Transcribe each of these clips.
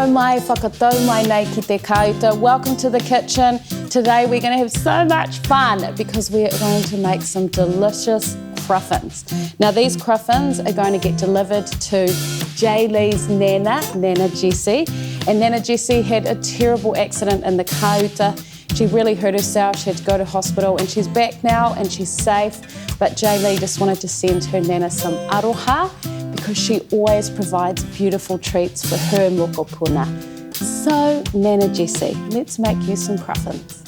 Nau mai, whakatau mai nei ki te kauta. Welcome to the kitchen. Today we're going to have so much fun because we're going to make some delicious cruffins. Now these cruffins are going to get delivered to Jay Lee's Nana Jessie. And Nana Jessie had a terrible accident in the kauta. She really hurt herself, she had to go to hospital, and she's back now and she's safe. But Jay Lee just wanted to send her Nana some aroha because she always provides beautiful treats for her mokopuna. So Nana Jessie, let's make you some cruffins.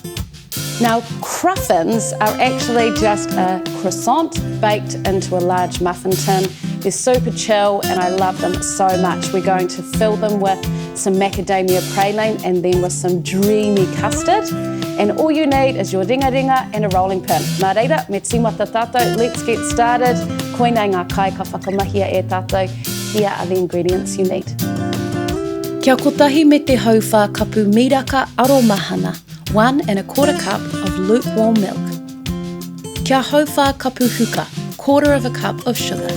Now cruffins are actually just a croissant baked into a large muffin tin. They're super chill and I love them so much. We're going to fill them with some macadamia praline and then with some dreamy custard. And all you need is your ringa and a rolling pin. Nā reira, me tīma tā tātou, let's get started. Koinei ngā kai ka whakamahia e tātou. Here are the ingredients you need. Kia kotahi me te hauwhakapu miraka aromahana, 1 1/4 cup of lukewarm milk. Kia hauwhakapu huka, 1/4 cup of sugar.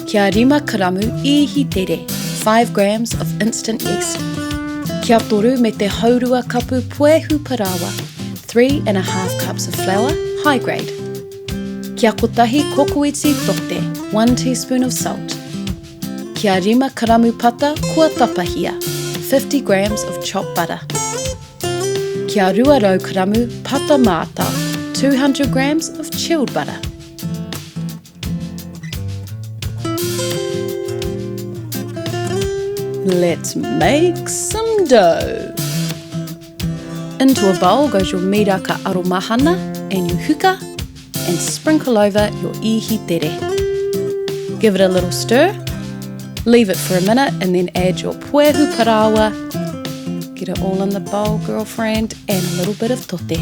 Kia rima karamu ihi tere, 5 grams of instant yeast. Kia toru me te haurua kapu puehu parawa, 3 1/2 cups of flour, high grade. Kia kotahi kokoiti tote, 1 teaspoon of salt. Kia rima karamu pata kua tapahia, 50 grams of chopped butter. Kia ruarau karamu pata mata, 200 grams of chilled butter. Let's make some dough. Into a bowl goes your miraka aromahana and your huka, and sprinkle over your ihi tere. Give it a little stir, leave it for a minute, and then add your puehu parawa. Get it all in the bowl, girlfriend, and a little bit of tote.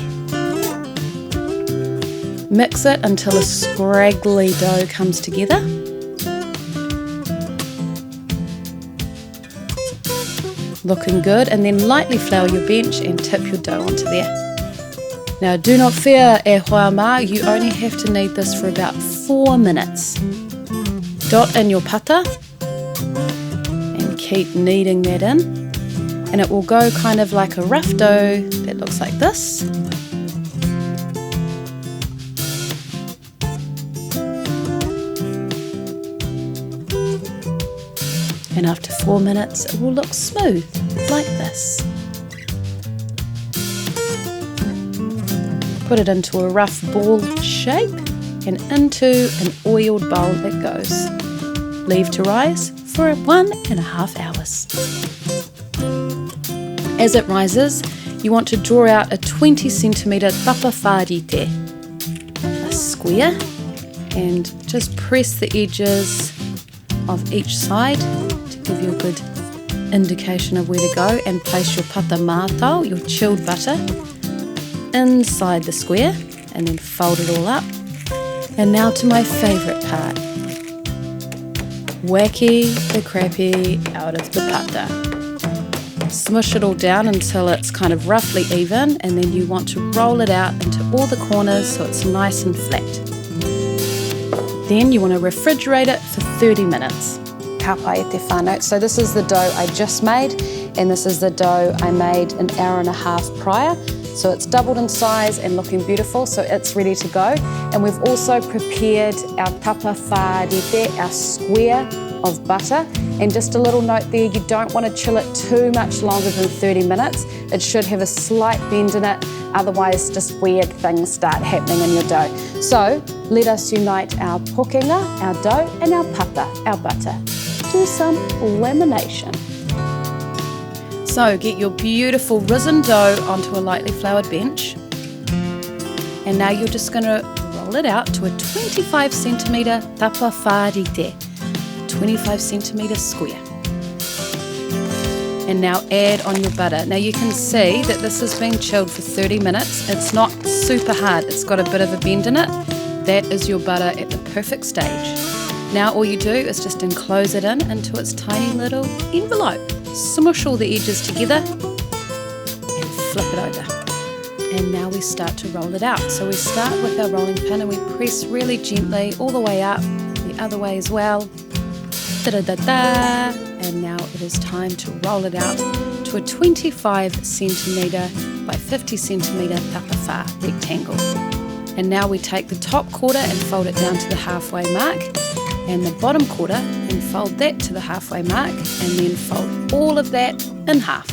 Mix it until a scraggly dough comes together. Looking good, and then lightly flour your bench and tip your dough onto there. Now do not fear, e hoama, you only have to knead this for about 4 minutes. Dot in your pata and keep kneading that in, and it will go kind of like a rough dough that looks like this. And after 4 minutes, it will look smooth, like this. Put it into a rough ball shape and into an oiled bowl it goes. Leave to rise for 1.5 hours. As it rises, you want to draw out a 20 centimetre tapa whārite, a square, and just press the edges of each side to give you a good indication of where to go, and place your pata mātau, your chilled butter, inside the square and then fold it all up. And now to my favourite part. Wacky the crappy out of the pata. Smush it all down until it's kind of roughly even, and then you want to roll it out into all the corners so it's nice and flat. Then you want to refrigerate it for 30 minutes. Ka pai e te whānau. So this is the dough I just made, and this is the dough I made an hour and a half prior. So it's doubled in size and looking beautiful, so it's ready to go. And we've also prepared our tapa whārite, our square of butter. And just a little note there, you don't want to chill it too much longer than 30 minutes. It should have a slight bend in it, otherwise just weird things start happening in your dough. So let us unite our pokenga, our dough, and our pata, our butter. Do some lamination. So get your beautiful risen dough onto a lightly floured bench. And now you're just going to roll it out to a 25 centimetre tapa whārite, 25 centimetre square. And now add on your butter. Now you can see that this has been chilled for 30 minutes. It's not super hard, it's got a bit of a bend in it. That is your butter at the perfect stage. Now all you do is just enclose it into its tiny little envelope. Smush all the edges together and flip it over. And now we start to roll it out. So we start with our rolling pin and we press really gently all the way up, the other way as well. Da-da-da-da. and now it is time to roll it out to a 25 centimetre by 50 centimetre tapawhā rectangle. And now we take the top quarter and fold it down to the halfway mark, and the bottom quarter and fold that to the halfway mark, and then fold all of that in half.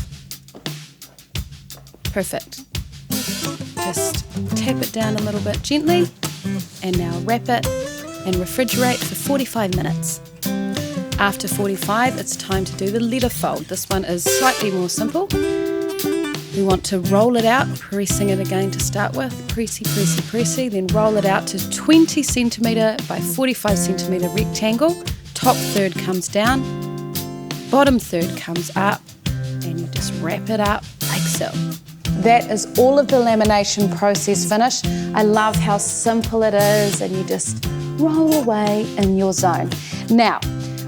Perfect. Just tap it down a little bit gently, and now wrap it and refrigerate for 45 minutes. After 45, it's time to do the letter fold. This one is slightly more simple. We want to roll it out, pressing it again to start with. Pressy, pressy, pressy. Then roll it out to 20 centimetre by 45 centimetre rectangle. Top third comes down, bottom third comes up, and you just wrap it up like so. That is all of the lamination process finished. I love how simple it is, and you just roll away in your zone. Now,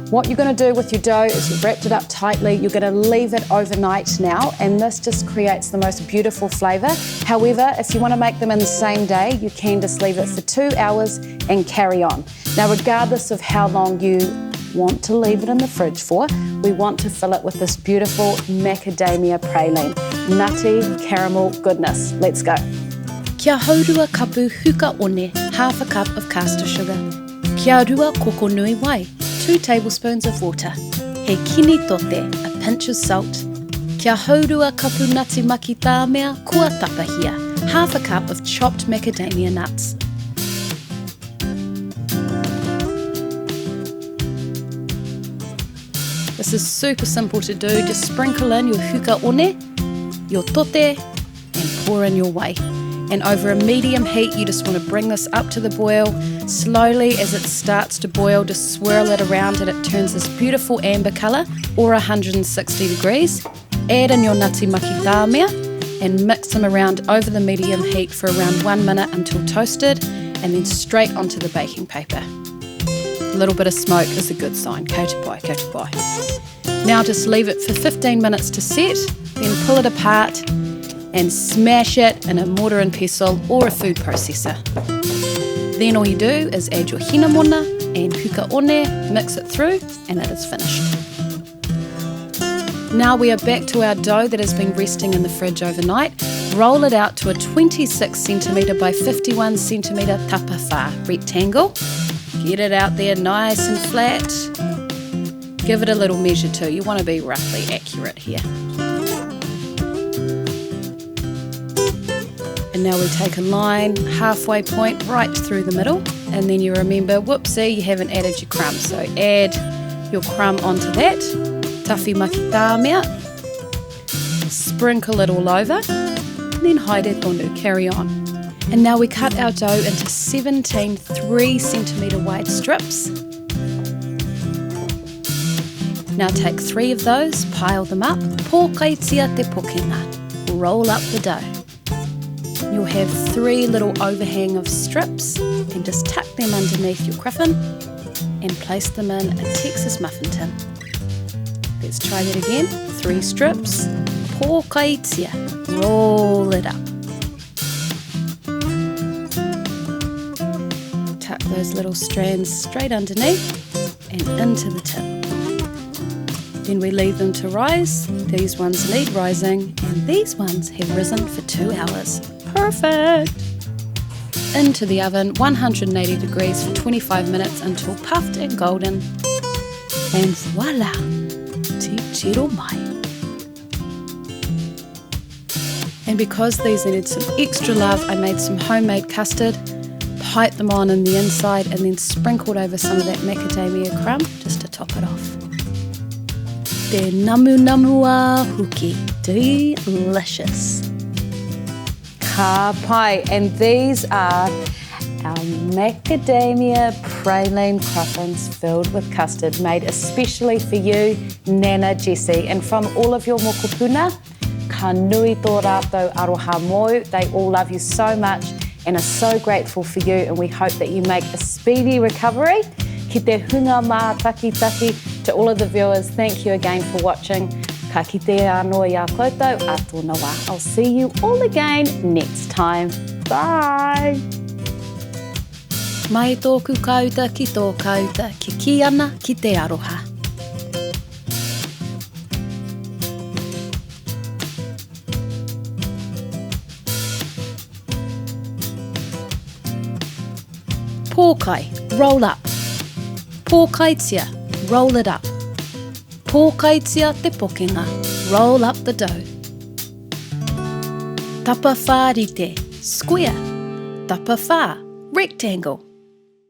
what you're going to do with your dough is you've wrapped it up tightly. You're going to leave it overnight now, and this just creates the most beautiful flavour. However, if you want to make them in the same day, you can just leave it for 2 hours and carry on. Now, regardless of how long you want to leave it in the fridge for, we want to fill it with this beautiful macadamia praline. Nutty caramel goodness. Let's go. Kia haurua kapu huka one, half a cup of caster sugar. Kia rua koko nui wai, 2 tablespoons of water. He kini tote, a pinch of salt. Kia haurua kapu nati Macadamia kua tapahia, half a cup of chopped macadamia nuts. This is super simple to do. Just sprinkle in your huka one, your tote, and pour in your whey. And over a medium heat, you just want to bring this up to the boil. Slowly, as it starts to boil, just swirl it around and it turns this beautiful amber colour, or 160 degrees. Add in your nati Macadamia and mix them around over the medium heat for around 1 minute until toasted, and then straight onto the baking paper. A little bit of smoke is a good sign. Kei te pai, kei te pai. Now just leave it for 15 minutes to set, then pull it apart and smash it in a mortar and pestle or a food processor. Then all you do is add your hina mona and huka one, mix it through, and it is finished. Now we are back to our dough that has been resting in the fridge overnight. Roll it out to a 26 centimetre by 51 centimetre tapawhā rectangle. Get it out there nice and flat. Give it a little measure too. You want to be roughly accurate here. And now we take a line, halfway point right through the middle, and then you remember, whoopsie, you haven't added your crumb. So add your crumb onto that, tafi Macadamia, sprinkle it all over, and then haere tonu, carry on. And now we cut our dough into 17 3 centimetre wide strips. Now take 3 of those, pile them up, pōkaitia te pokenga, roll up the dough. You'll have 3 little overhang of strips, and just tuck them underneath your cruffin and place them in a Texas muffin tin. Let's try that again. 3 strips, pōkaitia, roll it up. Tuck those little strands straight underneath and into the tin. Then we leave them to rise. These ones need rising, and these ones have risen for 2 hours. Perfect! Into the oven, 180 degrees for 25 minutes until puffed and golden. And voila! Te tiro mai. And because these needed some extra love, I made some homemade custard, piped them on in the inside, and then sprinkled over some of that macadamia crumb just to top it off. Te namu namua huki. Delicious. Ka pai, and these are our macadamia praline cruffins filled with custard, made especially for you, Nana Jessie. And from all of your mokopuna, ka nui tō rātou aroha mō. They all love you so much and are so grateful for you, and we hope that you make a speedy recovery. Ki te hunga mā taki taki. To all of the viewers, thank you again for watching. Ka kite anō i a koutou, a tōna wā. I'll see you all again next time. Bye! Mai tōku kauta ki tō kauta, ki ana ki te aroha. Pōkai, roll up. Pōkaitia, roll it up. Pōkaitia te pokenga, roll up the dough. Tapa whārite, square. Tapa whā, rectangle.